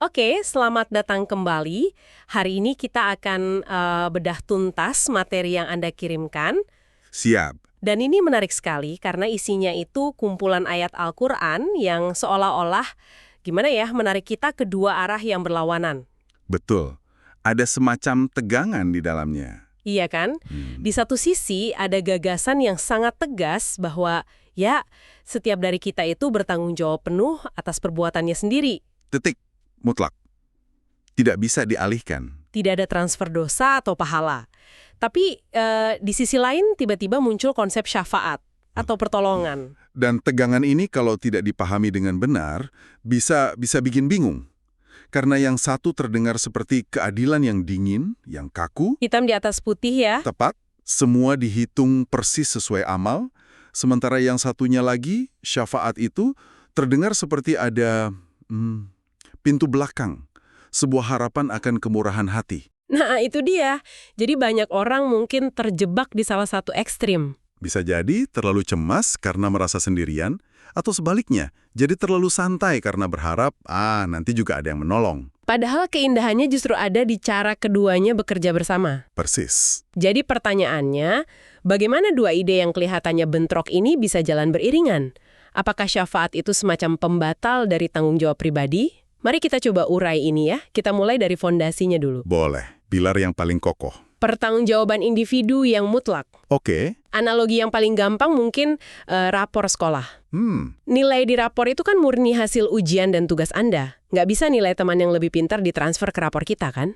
Oke, selamat datang kembali. Hari ini kita akan bedah tuntas materi yang Anda kirimkan. Siap. Dan ini menarik sekali karena isinya itu kumpulan ayat Al-Quran yang seolah-olah, gimana ya, menarik kita ke dua arah yang berlawanan. Betul. Ada semacam tegangan di dalamnya. Iya kan? Di satu sisi ada gagasan yang sangat tegas bahwa ya, setiap dari kita itu bertanggung jawab penuh atas perbuatannya sendiri. Titik. Mutlak. Tidak bisa dialihkan. Tidak ada transfer dosa atau pahala. Tapi di sisi lain tiba-tiba muncul konsep syafaat atau pertolongan. Dan tegangan ini kalau tidak dipahami dengan benar, bisa bikin bingung. Karena yang satu terdengar seperti keadilan yang dingin, yang kaku, Hitam di atas putih ya. tepat, semua dihitung persis sesuai amal, sementara yang satunya lagi, syafaat itu, terdengar seperti ada pintu belakang, sebuah harapan akan kemurahan hati. Nah, itu dia. Jadi banyak orang mungkin terjebak di salah satu ekstrim. Bisa jadi terlalu cemas karena merasa sendirian, atau sebaliknya, jadi terlalu santai karena berharap, nanti juga ada yang menolong. Padahal keindahannya justru ada di cara keduanya bekerja bersama. Persis. Jadi pertanyaannya, bagaimana dua ide yang kelihatannya bentrok ini bisa jalan beriringan? Apakah syafaat itu semacam pembatal dari tanggung jawab pribadi? Mari kita coba urai ini ya. Kita mulai dari fondasinya dulu. Boleh. Pilar yang paling kokoh. Pertanggungjawaban individu yang mutlak. Oke. Analogi yang paling gampang mungkin rapor sekolah. Nilai di rapor itu kan murni hasil ujian dan tugas Anda. Nggak bisa nilai teman yang lebih pintar ditransfer ke rapor kita, kan?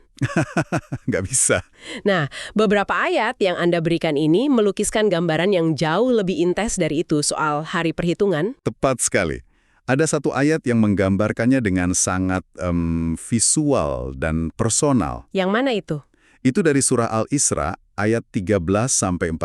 Nggak bisa. Nah, beberapa ayat yang Anda berikan ini melukiskan gambaran yang jauh lebih intens dari itu soal hari perhitungan. Tepat sekali. Ada satu ayat yang menggambarkannya dengan sangat visual dan personal. Yang mana itu? Itu dari surah Al-Isra ayat 13-14.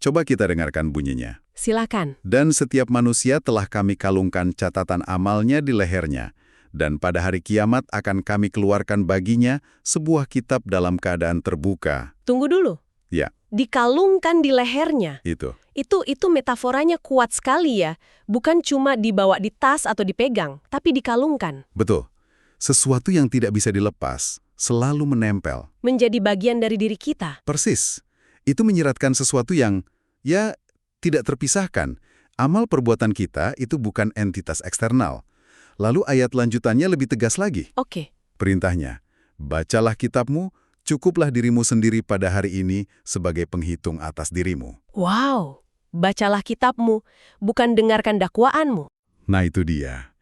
Coba kita dengarkan bunyinya. Silakan. Dan setiap manusia telah kami kalungkan catatan amalnya di lehernya, dan pada hari kiamat akan kami keluarkan baginya sebuah kitab dalam keadaan terbuka. Tunggu dulu. Ya, Dikalungkan di lehernya. itu. Itu metaforanya kuat sekali ya. Bukan cuma dibawa di tas atau dipegang, tapi dikalungkan. Betul. Sesuatu yang tidak bisa dilepas, selalu menempel. Menjadi bagian dari diri kita. Persis. Itu menyiratkan sesuatu yang, ya, tidak terpisahkan. Amal perbuatan kita itu bukan entitas eksternal. Lalu ayat lanjutannya lebih tegas lagi. Oke. Perintahnya, bacalah kitabmu, cukuplah dirimu sendiri pada hari ini sebagai penghitung atas dirimu. Wow. Bacalah kitabmu, bukan dengarkan dakwaanmu. Nah itu dia.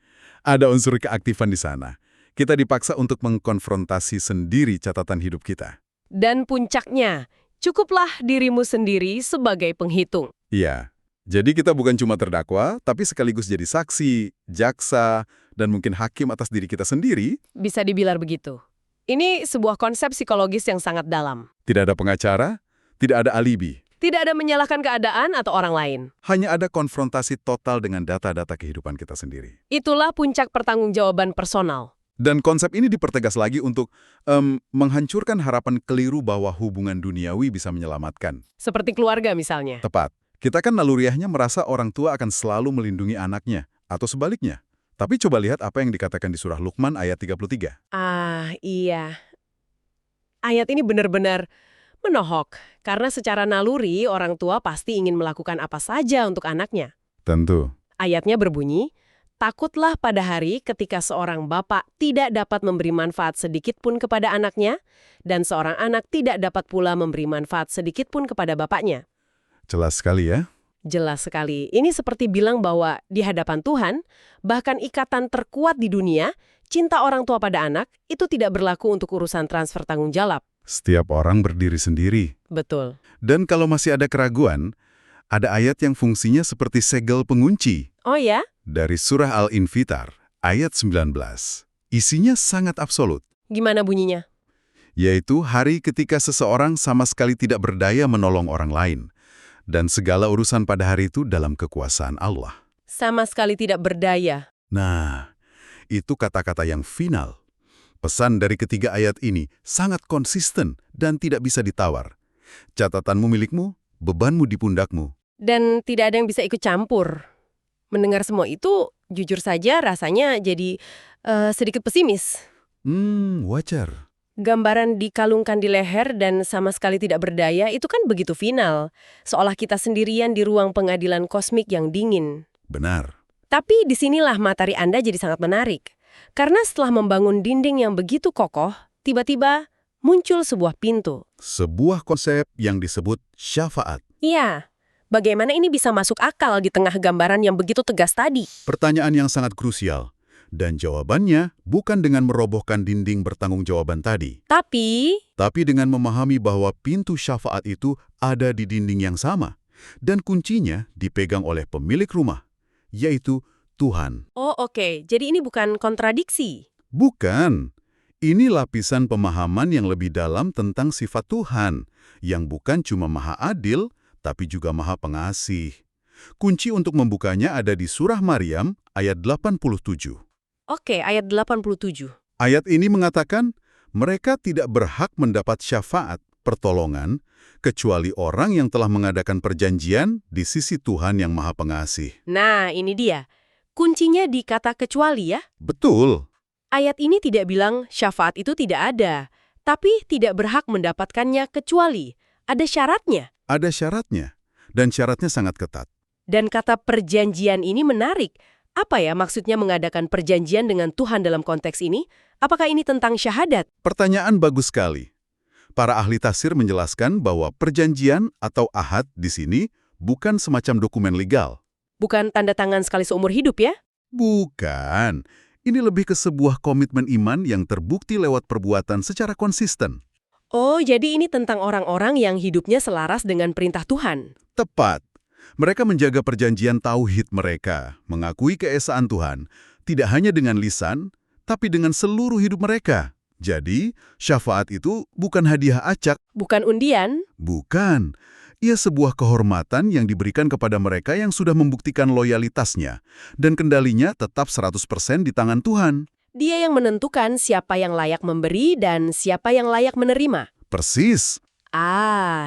Ada unsur keaktifan di sana. Kita dipaksa untuk mengkonfrontasi sendiri catatan hidup kita. Dan puncaknya, cukuplah dirimu sendiri sebagai penghitung. Iya. Jadi kita bukan cuma terdakwa, tapi sekaligus jadi saksi, jaksa, dan mungkin hakim atas diri kita sendiri. Bisa dibilang begitu. Ini sebuah konsep psikologis yang sangat dalam. Tidak ada pengacara, tidak ada alibi. Tidak ada menyalahkan keadaan atau orang lain. Hanya ada konfrontasi total dengan data-data kehidupan kita sendiri. Itulah puncak pertanggungjawaban personal. Dan konsep ini dipertegas lagi untuk menghancurkan harapan keliru bahwa hubungan duniawi bisa menyelamatkan. Seperti keluarga misalnya. Tepat. Kita kan naluriahnya merasa orang tua akan selalu melindungi anaknya, atau sebaliknya. Tapi coba lihat apa yang dikatakan di surah Luqman ayat 33. Iya. Ayat ini benar-benar menohok. Karena secara naluri, orang tua pasti ingin melakukan apa saja untuk anaknya. Tentu. Ayatnya berbunyi, takutlah pada hari ketika seorang bapak tidak dapat memberi manfaat sedikit pun kepada anaknya, dan seorang anak tidak dapat pula memberi manfaat sedikit pun kepada bapaknya. Jelas sekali ya. Jelas sekali. Ini seperti bilang bahwa di hadapan Tuhan, bahkan ikatan terkuat di dunia, cinta orang tua pada anak, itu tidak berlaku untuk urusan transfer tanggung jawab. Setiap orang berdiri sendiri. Betul. Dan kalau masih ada keraguan, ada ayat yang fungsinya seperti segel pengunci. Oh ya? Dari surah Al-Infitar, ayat 19. Isinya sangat absolut. Gimana bunyinya? Yaitu hari ketika seseorang sama sekali tidak berdaya menolong orang lain. Dan segala urusan pada hari itu dalam kekuasaan Allah. Sama sekali tidak berdaya. Nah, itu kata-kata yang final. Pesan dari ketiga ayat ini sangat konsisten dan tidak bisa ditawar. Catatanmu milikmu, bebanmu di pundakmu. Dan tidak ada yang bisa ikut campur. Mendengar semua itu, jujur saja rasanya jadi Sedikit pesimis. Wajar. Gambaran dikalungkan di leher dan sama sekali tidak berdaya itu kan begitu final. Seolah kita sendirian di ruang pengadilan kosmik yang dingin. Benar. Tapi disinilah materi Anda jadi sangat menarik. Karena setelah membangun dinding yang begitu kokoh, tiba-tiba muncul sebuah pintu. Sebuah konsep yang disebut syafaat. Iya, bagaimana ini bisa masuk akal di tengah gambaran yang begitu tegas tadi? Pertanyaan yang sangat krusial. Dan jawabannya bukan dengan merobohkan dinding bertanggungjawaban tadi. Tapi dengan memahami bahwa pintu syafaat itu ada di dinding yang sama. Dan kuncinya dipegang oleh pemilik rumah, yaitu Tuhan. oh oke, jadi ini bukan kontradiksi. Bukan. Ini lapisan pemahaman yang lebih dalam tentang sifat Tuhan, yang bukan cuma maha adil, tapi juga maha pengasih. Kunci untuk membukanya ada di Surah Maryam ayat 87. Oke, ayat 87. Ayat ini mengatakan, mereka tidak berhak mendapat syafaat, pertolongan, kecuali orang yang telah mengadakan perjanjian di sisi Tuhan yang Maha Pengasih. Nah, ini dia. Kuncinya di kata kecuali ya. Betul. Ayat ini tidak bilang syafaat itu tidak ada, tapi tidak berhak mendapatkannya kecuali. Ada syaratnya. Ada syaratnya, dan syaratnya sangat ketat. Dan kata perjanjian ini menarik. Apa ya maksudnya mengadakan perjanjian dengan Tuhan dalam konteks ini? Apakah ini tentang syahadat? Pertanyaan bagus sekali. Para ahli tafsir menjelaskan bahwa perjanjian atau ahad di sini bukan semacam dokumen legal. Bukan tanda tangan sekali seumur hidup ya? Bukan. Ini lebih ke sebuah komitmen iman yang terbukti lewat perbuatan secara konsisten. Oh, jadi ini tentang orang-orang yang hidupnya selaras dengan perintah Tuhan. Tepat. Mereka menjaga perjanjian tauhid mereka, mengakui keesaan Tuhan, tidak hanya dengan lisan, tapi dengan seluruh hidup mereka. Jadi, syafaat itu bukan hadiah acak. Bukan undian? Bukan. Ia sebuah kehormatan yang diberikan kepada mereka yang sudah membuktikan loyalitasnya, dan kendalinya tetap 100% di tangan Tuhan. Dia yang menentukan siapa yang layak memberi dan siapa yang layak menerima. Persis.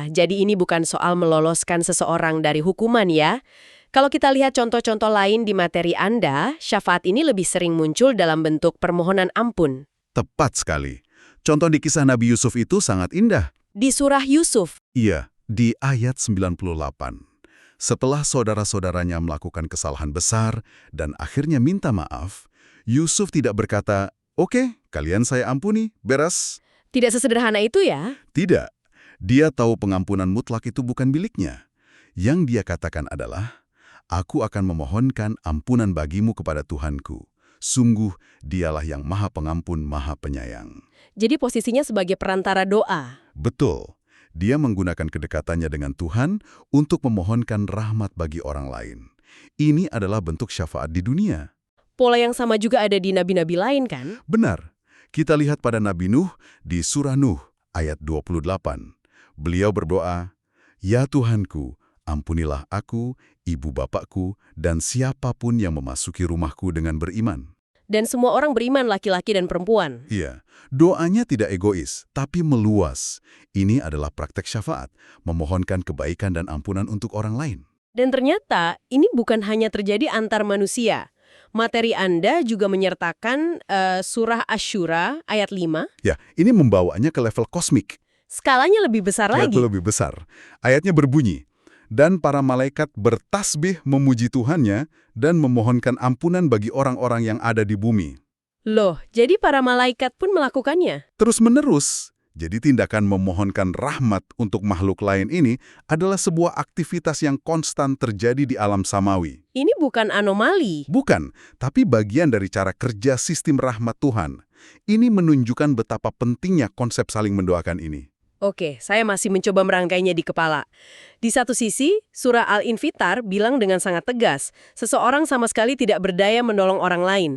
Jadi ini bukan soal meloloskan seseorang dari hukuman ya. Kalau kita lihat contoh-contoh lain di materi Anda, syafaat ini lebih sering muncul dalam bentuk permohonan ampun. Tepat sekali. Contoh di kisah Nabi Yusuf itu sangat indah. Di surah Yusuf. Iya, di ayat 98. Setelah saudara-saudaranya melakukan kesalahan besar dan akhirnya minta maaf, Yusuf tidak berkata, "Oke, kalian saya ampuni, beres." Tidak sesederhana itu ya? Tidak. Dia tahu pengampunan mutlak itu bukan miliknya. Yang dia katakan adalah, "Aku akan memohonkan ampunan bagimu kepada Tuhanku. Sungguh, dialah yang maha pengampun, maha penyayang." Jadi posisinya sebagai perantara doa. Betul. Dia menggunakan kedekatannya dengan Tuhan untuk memohonkan rahmat bagi orang lain. Ini adalah bentuk syafaat di dunia. Pola yang sama juga ada di nabi-nabi lain kan? Benar. Kita lihat pada Nabi Nuh di Surah Nuh ayat 28. Beliau berdoa, "Ya Tuhanku, ampunilah aku, ibu bapakku, dan siapapun yang memasuki rumahku dengan beriman." Dan semua orang beriman, laki-laki dan perempuan. Iya, doanya tidak egois, tapi meluas. Ini adalah praktek syafaat, memohonkan kebaikan dan ampunan untuk orang lain. Dan ternyata ini bukan hanya terjadi antar manusia. Materi Anda juga menyertakan surah Asy-Syura ayat 5. Ya, ini membawanya ke level kosmik. Skalanya lebih besar lagi. Itu lebih besar. Ayatnya berbunyi, "Dan para malaikat bertasbih memuji Tuhannya dan memohonkan ampunan bagi orang-orang yang ada di bumi." Loh, jadi para malaikat pun melakukannya? Terus-menerus. Jadi tindakan memohonkan rahmat untuk makhluk lain ini adalah sebuah aktivitas yang konstan terjadi di alam samawi. Ini bukan anomali. Bukan, tapi bagian dari cara kerja sistem rahmat Tuhan. Ini menunjukkan betapa pentingnya konsep saling mendoakan ini. Oke, saya masih mencoba merangkainya di kepala. Di satu sisi, surah Al-Infitar bilang dengan sangat tegas, seseorang sama sekali tidak berdaya menolong orang lain.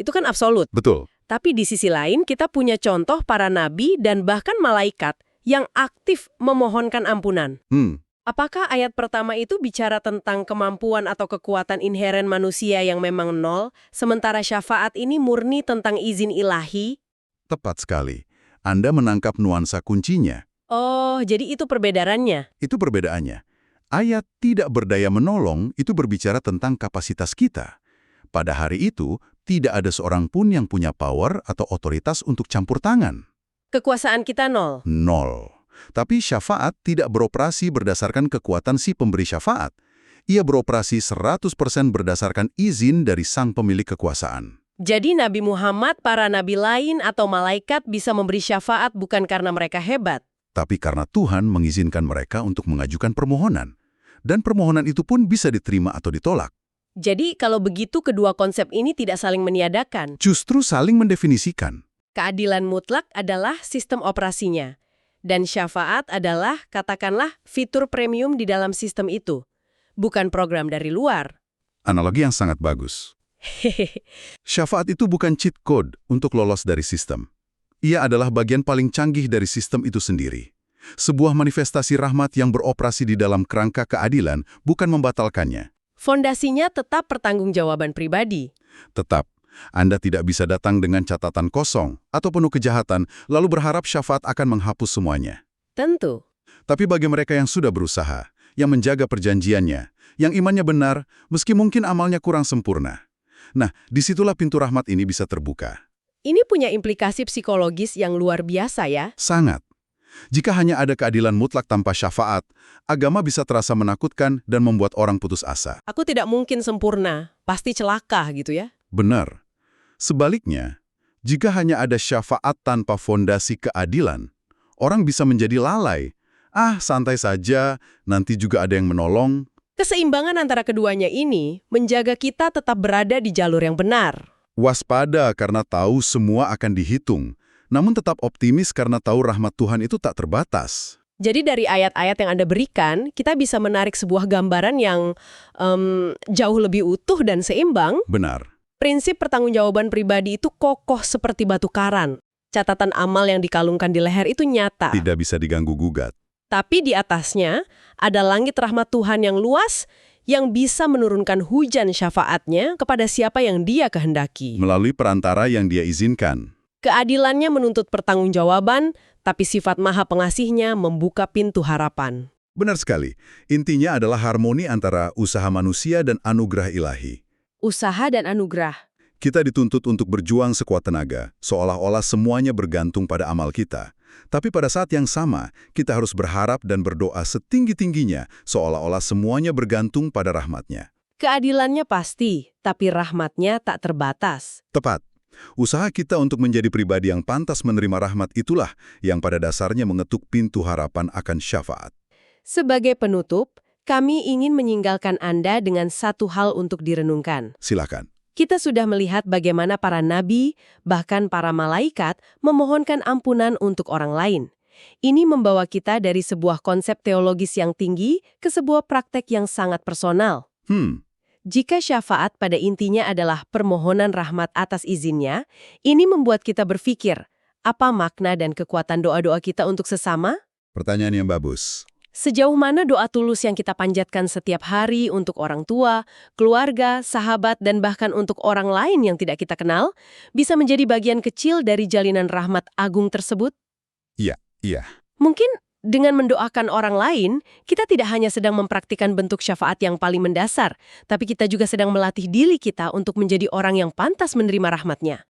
Itu kan absolut. Betul. Tapi di sisi lain, kita punya contoh para nabi dan bahkan malaikat yang aktif memohonkan ampunan. Apakah ayat pertama itu bicara tentang kemampuan atau kekuatan inheren manusia yang memang nol, sementara syafaat ini murni tentang izin ilahi? Tepat sekali. Anda menangkap nuansa kuncinya. Oh, jadi itu perbedaannya. Itu perbedaannya. Ayat tidak berdaya menolong itu berbicara tentang kapasitas kita. Pada hari itu, Tidak ada seorang pun yang punya power atau otoritas untuk campur tangan. Kekuasaan kita nol. Nol. Tapi syafaat tidak beroperasi berdasarkan kekuatan si pemberi syafaat. Ia beroperasi 100% berdasarkan izin dari sang pemilik kekuasaan. Jadi Nabi Muhammad, para nabi lain atau malaikat bisa memberi syafaat bukan karena mereka hebat. Tapi karena Tuhan mengizinkan mereka untuk mengajukan permohonan. Dan permohonan itu pun bisa diterima atau ditolak. Jadi kalau begitu kedua konsep ini tidak saling meniadakan. Justru saling mendefinisikan. Keadilan mutlak adalah sistem operasinya. Dan syafaat adalah, katakanlah, fitur premium di dalam sistem itu. Bukan program dari luar. Analogi yang sangat bagus. Syafaat itu bukan cheat code untuk lolos dari sistem. Ia adalah bagian paling canggih dari sistem itu sendiri. Sebuah manifestasi rahmat yang beroperasi di dalam kerangka keadilan bukan membatalkannya. Fondasinya tetap pertanggungjawaban pribadi. Tetap, Anda tidak bisa datang dengan catatan kosong atau penuh kejahatan lalu berharap syafaat akan menghapus semuanya. Tentu. Tapi bagi mereka yang sudah berusaha, yang menjaga perjanjiannya, yang imannya benar, meski mungkin amalnya kurang sempurna. Nah, disitulah pintu rahmat ini bisa terbuka. Ini punya implikasi psikologis yang luar biasa ya. Sangat. Jika hanya ada keadilan mutlak tanpa syafaat, agama bisa terasa menakutkan dan membuat orang putus asa. Aku tidak mungkin sempurna, pasti celaka gitu ya. Benar. Sebaliknya, jika hanya ada syafaat tanpa fondasi keadilan, orang bisa menjadi lalai. Santai saja, nanti juga ada yang menolong. Keseimbangan antara keduanya ini menjaga kita tetap berada di jalur yang benar. Waspada karena tahu semua akan dihitung, namun tetap optimis karena tahu rahmat Tuhan itu tak terbatas. Jadi dari ayat-ayat yang Anda berikan, kita bisa menarik sebuah gambaran yang jauh lebih utuh dan seimbang. Benar. Prinsip pertanggungjawaban pribadi itu kokoh seperti batu karang. Catatan amal yang dikalungkan di leher itu nyata. Tidak bisa diganggu-gugat. Tapi di atasnya ada langit rahmat Tuhan yang luas yang bisa menurunkan hujan syafaatnya kepada siapa yang Dia kehendaki. Melalui perantara yang Dia izinkan. Keadilannya menuntut pertanggungjawaban, tapi sifat Maha Pengasihnya membuka pintu harapan. Benar sekali. Intinya adalah harmoni antara usaha manusia dan anugerah ilahi. Usaha dan anugerah. Kita dituntut untuk berjuang sekuat tenaga, seolah-olah semuanya bergantung pada amal kita. Tapi pada saat yang sama, kita harus berharap dan berdoa setinggi-tingginya, seolah-olah semuanya bergantung pada rahmat-Nya. Keadilannya pasti, tapi rahmat-Nya tak terbatas. Tepat. Usaha kita untuk menjadi pribadi yang pantas menerima rahmat itulah yang pada dasarnya mengetuk pintu harapan akan syafaat. Sebagai penutup, kami ingin meninggalkan Anda dengan satu hal untuk direnungkan. Silakan. Kita sudah melihat bagaimana para nabi, bahkan para malaikat, memohonkan ampunan untuk orang lain. Ini membawa kita dari sebuah konsep teologis yang tinggi ke sebuah praktek yang sangat personal. Jika syafaat pada intinya adalah permohonan rahmat atas izinnya, ini membuat kita berpikir, apa makna dan kekuatan doa-doa kita untuk sesama? Pertanyaan yang bagus. Sejauh mana doa tulus yang kita panjatkan setiap hari untuk orang tua, keluarga, sahabat, dan bahkan untuk orang lain yang tidak kita kenal, bisa menjadi bagian kecil dari jalinan rahmat agung tersebut? Iya. Mungkin dengan mendoakan orang lain, kita tidak hanya sedang mempraktikkan bentuk syafaat yang paling mendasar, tapi kita juga sedang melatih diri kita untuk menjadi orang yang pantas menerima rahmat-Nya.